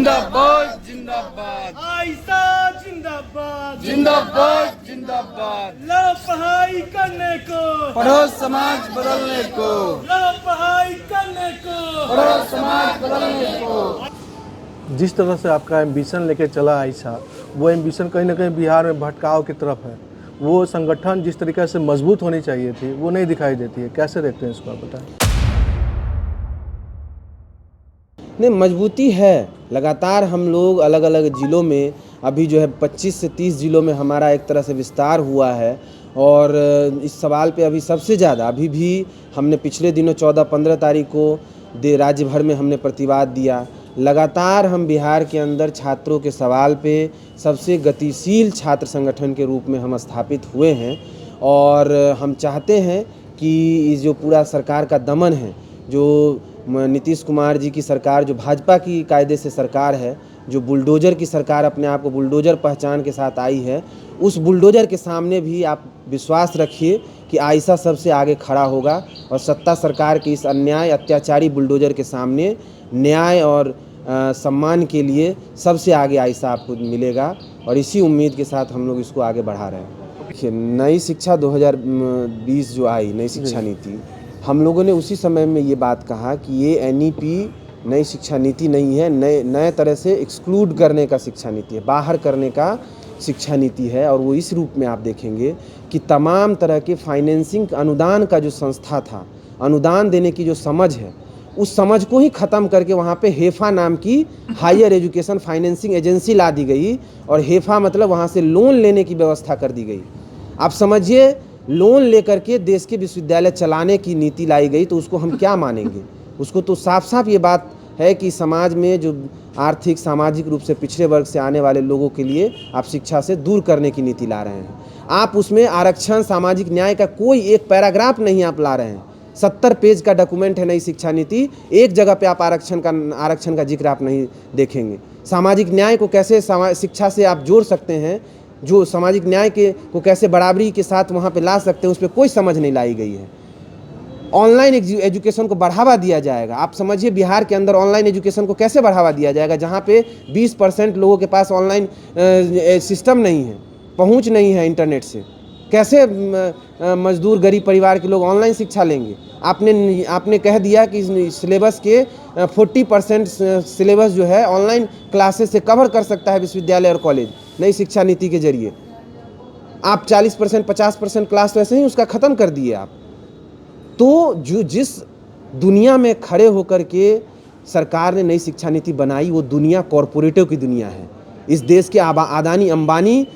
जिंदाबाद जिंदाबाद आयशा जिंदाबाद जिंदाबाद जिंदाबाद। लो पढ़ाई करने को, पढ़ो समाज बदलने को, लो पढ़ाई करने को, पढ़ो समाज बदलने को। जिस तरह से आपका एम्बिशन लेके चला आयशा, वो एम्बिशन कहीं ना कहीं बिहार में भटकाव की तरफ है। वो संगठन जिस तरीके से मजबूत होनी चाहिए थी वो नहीं दिखाई देती है। कैसे देखते हैं इसको, आप बताएं। नहीं, मजबूती है। लगातार हम लोग अलग अलग ज़िलों में अभी जो है 25 से 30 ज़िलों में हमारा एक तरह से विस्तार हुआ है। और इस सवाल पे अभी सबसे ज़्यादा अभी भी हमने पिछले दिनों 14-15 तारीख को राज्य भर में हमने प्रतिवाद दिया। लगातार हम बिहार के अंदर छात्रों के सवाल पे सबसे गतिशील छात्र संगठन के रूप में हम स्थापित हुए हैं। और हम चाहते हैं कि इस जो पूरा सरकार का दमन है, जो नीतीश कुमार जी की सरकार, जो भाजपा की कायदे से सरकार है, जो बुलडोज़र की सरकार अपने आप को बुलडोज़र पहचान के साथ आई है, उस बुलडोज़र के सामने भी आप विश्वास रखिए कि आयशा सबसे आगे खड़ा होगा। और सत्ता सरकार के इस अन्याय अत्याचारी बुलडोज़र के सामने न्याय और सम्मान के लिए सबसे आगे आयशा आपको मिलेगा। और इसी उम्मीद के साथ हम लोग इसको आगे बढ़ा रहे हैं। देखिए, नई शिक्षा 2020 जो आई, नई शिक्षा नीति, हम लोगों ने उसी समय में ये बात कहा कि ये NEP नई शिक्षा नीति नहीं है, नए तरह से एक्सक्लूड करने का शिक्षा नीति है, बाहर करने का शिक्षा नीति है। और वो इस रूप में आप देखेंगे कि तमाम तरह के फाइनेंसिंग अनुदान का जो संस्था था, अनुदान देने की जो समझ है, उस समझ को ही ख़त्म करके वहाँ पे हेफा नाम की हायर एजुकेशन फाइनेंसिंग एजेंसी ला दी गई। और हेफा मतलब वहाँ से लोन लेने की व्यवस्था कर दी गई। आप समझिए, लोन लेकर के देश के विश्वविद्यालय चलाने की नीति लाई गई, तो उसको हम क्या मानेंगे। उसको तो साफ साफ ये बात है कि समाज में जो आर्थिक सामाजिक रूप से पिछड़े वर्ग से आने वाले लोगों के लिए आप शिक्षा से दूर करने की नीति ला रहे हैं। आप उसमें आरक्षण, सामाजिक न्याय का कोई एक पैराग्राफ नहीं आप ला रहे हैं। 70 पेज का डॉक्यूमेंट है नई शिक्षा नीति, एक जगह पे आप आरक्षण का जिक्र आप नहीं देखेंगे। सामाजिक न्याय को कैसे शिक्षा से आप जोड़ सकते हैं, जो सामाजिक न्याय को कैसे बराबरी के साथ वहाँ पे ला सकते हैं, उस पर कोई समझ नहीं लाई गई है। ऑनलाइन एजुकेशन को बढ़ावा दिया जाएगा। आप समझिए, बिहार के अंदर ऑनलाइन एजुकेशन को कैसे बढ़ावा दिया जाएगा, जहाँ पे 20% लोगों के पास ऑनलाइन सिस्टम नहीं है, पहुँच नहीं है इंटरनेट से। कैसे मजदूर गरीब परिवार के लोग ऑनलाइन शिक्षा लेंगे। आपने कह दिया कि सिलेबस के 40% सिलेबस जो है ऑनलाइन क्लासेस से कवर कर सकता है विश्वविद्यालय और कॉलेज नई शिक्षा नीति के जरिए। आप 40% 50% क्लास तो ऐसे ही उसका ख़त्म कर दिए आप। तो जो जिस दुनिया में खड़े होकर के सरकार ने नई शिक्षा नीति बनाई, वो दुनिया कॉरपोरेटिव की दुनिया है। इस देश के अदानी अंबानी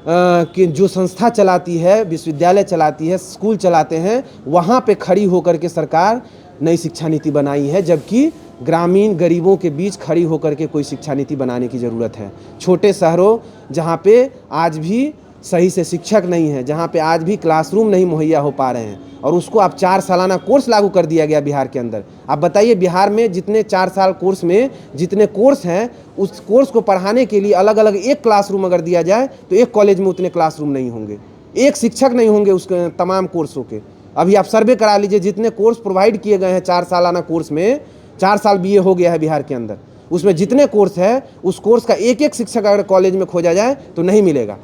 कि जो संस्था चलाती है, विश्वविद्यालय चलाती है, स्कूल चलाते हैं, वहाँ पे खड़ी होकर के सरकार नई शिक्षा नीति बनाई है। जबकि ग्रामीण गरीबों के बीच खड़ी होकर के कोई शिक्षा नीति बनाने की ज़रूरत है। छोटे शहरों जहाँ पे आज भी सही से शिक्षक नहीं है, जहाँ पे आज भी क्लासरूम नहीं मुहैया हो पा रहे हैं, और उसको आप 4 सालाना कोर्स लागू कर दिया गया बिहार के अंदर। आप बताइए, बिहार में जितने 4 साल कोर्स में जितने कोर्स हैं, उस कोर्स को पढ़ाने के लिए अलग अलग एक क्लासरूम अगर दिया जाए तो एक कॉलेज में उतने क्लासरूम नहीं होंगे, एक शिक्षक नहीं होंगे उसके तमाम कोर्सों के। अभी आप सर्वे करा लीजिए, जितने कोर्स प्रोवाइड किए गए हैं 4 सालाना कोर्स में, 4 साल BA हो गया है बिहार के अंदर, उसमें जितने कोर्स है उस कोर्स का एक एक शिक्षक अगर कॉलेज में खोजा जाए तो नहीं मिलेगा।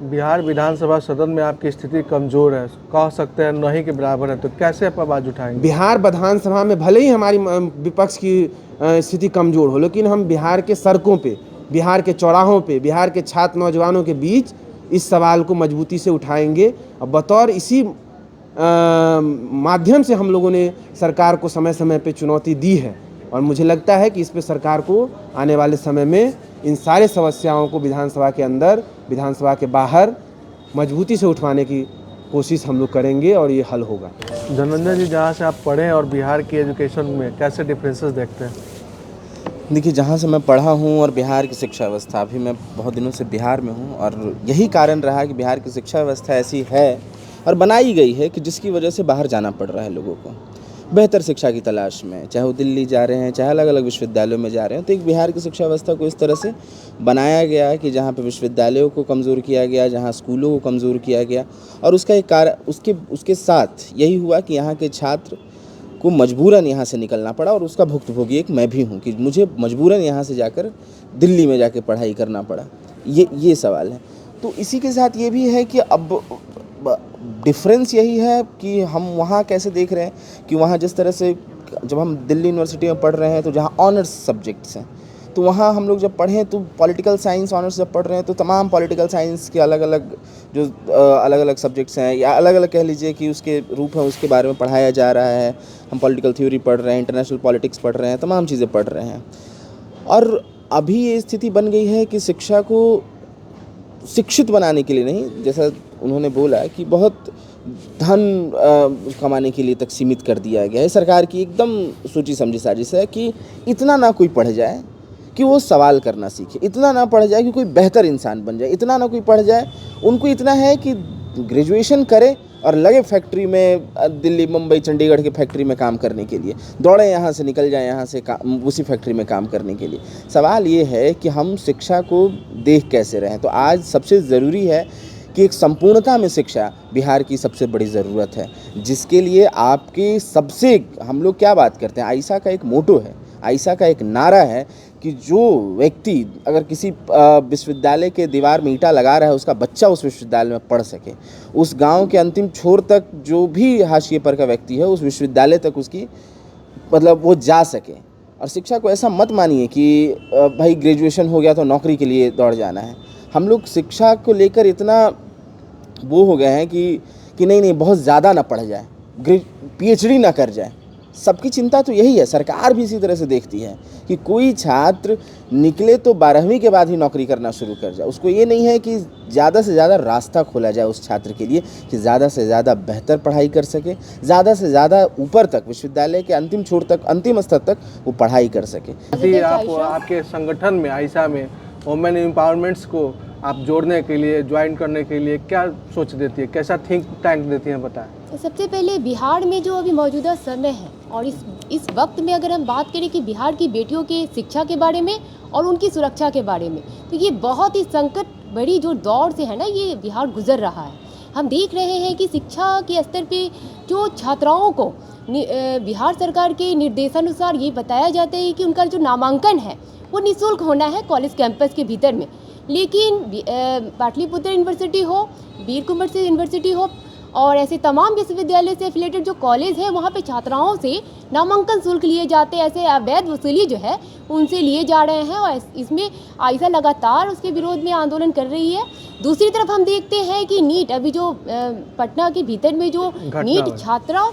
बिहार विधानसभा सदन में आपकी स्थिति कमज़ोर है, कह सकते हैं नहीं के बराबर है, तो कैसे आप आवाज़ उठाएंगे। बिहार विधानसभा में भले ही हमारी विपक्ष की स्थिति कमज़ोर हो, लेकिन हम बिहार के सड़कों पे, बिहार के चौराहों पे, बिहार के छात्र नौजवानों के बीच इस सवाल को मजबूती से उठाएंगे। और बतौर इसी माध्यम से हम लोगों ने सरकार को समय समय पे चुनौती दी है। और मुझे लगता है कि इस पे सरकार को आने वाले समय में इन सारे समस्याओं को विधानसभा के अंदर, विधानसभा के बाहर मजबूती से उठवाने की कोशिश हम लोग करेंगे और ये हल होगा। धनंजय जी, जहाँ से आप पढ़े और बिहार की एजुकेशन में कैसे डिफरेंसेस देखते हैं। देखिए, जहाँ से मैं पढ़ा हूँ और बिहार की शिक्षा व्यवस्था, अभी मैं बहुत दिनों से बिहार में हूँ, और यही कारण रहा कि बिहार की शिक्षा व्यवस्था ऐसी है और बनाई गई है कि जिसकी वजह से बाहर जाना पड़ रहा है लोगों को बेहतर शिक्षा की तलाश में, चाहे वो दिल्ली जा रहे हैं, चाहे अलग अलग विश्वविद्यालयों में जा रहे हैं। तो एक बिहार की शिक्षा व्यवस्था को इस तरह से बनाया गया कि जहाँ पे विश्वविद्यालयों को कमज़ोर किया गया, जहाँ स्कूलों को कमज़ोर किया गया, और उसका एक उसके साथ यही हुआ कि यहाँ के छात्र को मजबूरन यहाँ से निकलना पड़ा और उसका भुक्तभोगी एक मैं भी हूँ कि मुझे मजबूरन यहाँ से जाकर दिल्ली में जाके पढ़ाई करना पड़ा। ये सवाल है। तो इसी के साथ ये भी है कि अब डिफरेंस यही है कि हम वहाँ कैसे देख रहे हैं कि वहाँ जिस तरह से जब हम दिल्ली यूनिवर्सिटी में पढ़ रहे हैं तो जहाँ ऑनर्स सब्जेक्ट्स हैं, तो वहाँ हम लोग जब पढ़ें तो पॉलिटिकल साइंस ऑनर्स जब पढ़ रहे हैं तो तमाम पॉलिटिकल साइंस के अलग अलग सब्जेक्ट्स हैं या अलग अलग कह लीजिए कि उसके रूप हैं, उसके बारे में पढ़ाया जा रहा है। हम पॉलिटिकल थ्योरी पढ़ रहे हैं, इंटरनेशनल पॉलिटिक्स पढ़ रहे हैं, तमाम चीज़ें पढ़ रहे हैं। और अभी ये स्थिति बन गई है कि शिक्षा को शिक्षित बनाने के लिए नहीं, जैसा उन्होंने बोला कि बहुत धन कमाने के लिए तक सीमित कर दिया गया है। सरकार की एकदम सोची समझी साजिश है कि इतना ना कोई पढ़ जाए कि वो सवाल करना सीखे, इतना ना पढ़ जाए कि कोई बेहतर इंसान बन जाए, इतना ना कोई पढ़ जाए, उनको इतना है कि ग्रेजुएशन करे और लगे फैक्ट्री में, दिल्ली मुंबई चंडीगढ़ की फैक्ट्री में काम करने के लिए, दौड़े यहाँ से निकल जाए यहाँ से उसी फैक्ट्री में काम करने के लिए। सवाल ये है कि हम शिक्षा को देख कैसे रहें। तो आज सबसे ज़रूरी है कि एक संपूर्णता में शिक्षा बिहार की सबसे बड़ी ज़रूरत है, जिसके लिए आपके सबसे, हम लोग क्या बात करते हैं, आइसा का एक मोटो है, आइसा का एक नारा है कि जो व्यक्ति अगर किसी विश्वविद्यालय के दीवार में ईंटा लगा रहा है, उसका बच्चा उस विश्वविद्यालय में पढ़ सके, उस गांव के अंतिम छोर तक जो भी हाशिए पर का व्यक्ति है उस विश्वविद्यालय तक उसकी मतलब वो जा सके। और शिक्षा को ऐसा मत मानिए कि भाई ग्रेजुएशन हो गया तो नौकरी के लिए दौड़ जाना है। हम लोग शिक्षा को लेकर इतना वो हो गए हैं कि नहीं बहुत ज़्यादा ना पढ़ जाए, PhD ना कर जाए। सबकी चिंता तो यही है, सरकार भी इसी तरह से देखती है कि कोई छात्र निकले तो 12वीं के बाद ही नौकरी करना शुरू कर जाए। उसको ये नहीं है कि ज़्यादा से ज़्यादा रास्ता खोला जाए उस छात्र के लिए कि ज़्यादा से ज़्यादा बेहतर पढ़ाई कर सके, ज़्यादा से ज़्यादा ऊपर तक विश्वविद्यालय के अंतिम छोर तक, अंतिम स्तर तक वो पढ़ाई कर सके। यदि आप आपके संगठन में आइसा में वुमेन एम्पावरमेंट्स को आप जोड़ने के लिए, ज्वाइन करने के लिए क्या सोच देती है, कैसा थिंक टैंक देती हैं, बताएं। सबसे पहले बिहार में जो अभी मौजूदा समय है और इस वक्त में अगर हम बात करें कि बिहार की बेटियों की शिक्षा के बारे में और उनकी सुरक्षा के बारे में, तो ये बहुत ही संकट बड़ी जो दौर से है ना, ये बिहार गुजर रहा है। हम देख रहे हैं कि शिक्षा के स्तर पे जो छात्राओं को बिहार सरकार के निर्देशानुसार ये बताया जाता है कि उनका जो नामांकन है वो निःशुल्क होना है कॉलेज कैंपस के भीतर में। लेकिन पाटलिपुत्र यूनिवर्सिटी हो, वीर कुंवर सिंह यूनिवर्सिटी हो और ऐसे तमाम विश्वविद्यालय से एफिलेटेड जो कॉलेज है, वहाँ पे छात्राओं से नामांकन शुल्क लिए जाते हैं। ऐसे अवैध वसूली जो है उनसे लिए जा रहे हैं और इसमें आइसा लगातार उसके विरोध में आंदोलन कर रही है। दूसरी तरफ हम देखते हैं कि नीट, अभी जो पटना के भीतर में जो नीट छात्रा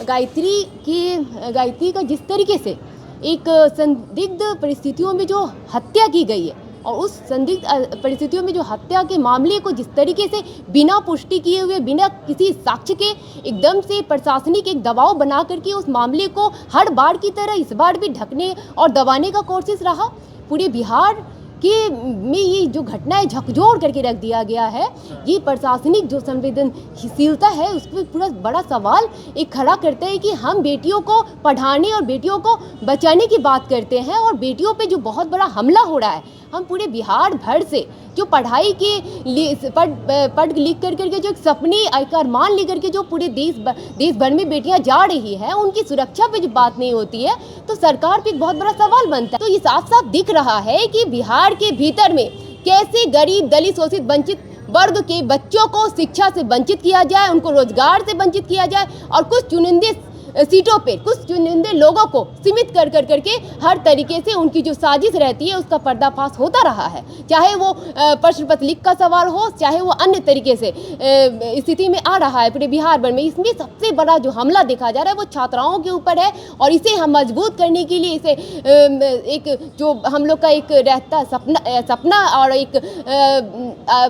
गायत्री का जिस तरीके से एक संदिग्ध परिस्थितियों में जो हत्या की गई है और उस संदिग्ध परिस्थितियों में जो हत्या के मामले को जिस तरीके से बिना पुष्टि किए हुए, बिना किसी साक्ष्य के एकदम से प्रशासनिक एक दबाव बना करके उस मामले को हर बार की तरह इस बार भी ढकने और दबाने का कोशिश रहा। पूरे बिहार में ये जो घटना है झकझोर करके रख दिया गया है। ये प्रशासनिक जो संवेदनशीलता है उस पर पूरा बड़ा सवाल एक खड़ा करता है कि हम बेटियों को पढ़ाने और बेटियों को बचाने की बात करते हैं और बेटियों पे जो बहुत बड़ा हमला हो रहा है, हम पूरे बिहार भर से जो पढ़ाई के पढ़ लिख करके जो एक सपने अरमान लेकर के जो पूरे देश भर में बेटियां जा रही हैं, उनकी सुरक्षा पे जो बात नहीं होती है तो सरकार पे एक बहुत बड़ा सवाल बनता है। तो ये साफ साफ दिख रहा है कि बिहार के भीतर में कैसे गरीब, दलित, शोषित, वंचित वर्ग के बच्चों को शिक्षा से वंचित किया जाए, उनको रोजगार से वंचित किया जाए और कुछ चुनिंदे सीटों पे कुछ चुनिंदे लोगों को सीमित कर करके हर तरीके से उनकी जो साजिश रहती है उसका पर्दाफाश होता रहा है। चाहे वो प्रश्न पत्र लीक का सवाल हो, चाहे वो अन्य तरीके से स्थिति में आ रहा है पूरे बिहार भर में। इसमें सबसे बड़ा जो हमला देखा जा रहा है वो छात्राओं के ऊपर है और इसे हम मजबूत करने के लिए इसे एक जो हम लोग का एक रहता सपना और एक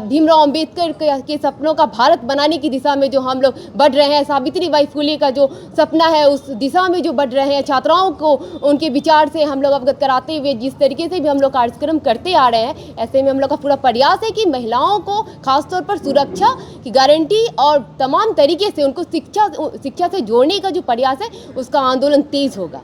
भीमराव अम्बेडकर के सपनों का भारत बनाने की दिशा में जो हम लोग बढ़ रहे हैं, सावित्रीबाई फुले का जो सपना है उस दिशा में जो बढ़ रहे हैं, छात्राओं को उनके विचार से हम लोग अवगत कराते हुए जिस तरीके से भी हम लोग कार्यक्रम करते आ रहे हैं, ऐसे में हम लोग का पूरा प्रयास है कि महिलाओं को खासतौर पर सुरक्षा की गारंटी और तमाम तरीके से उनको शिक्षा से जोड़ने का जो प्रयास है उसका आंदोलन तेज होगा।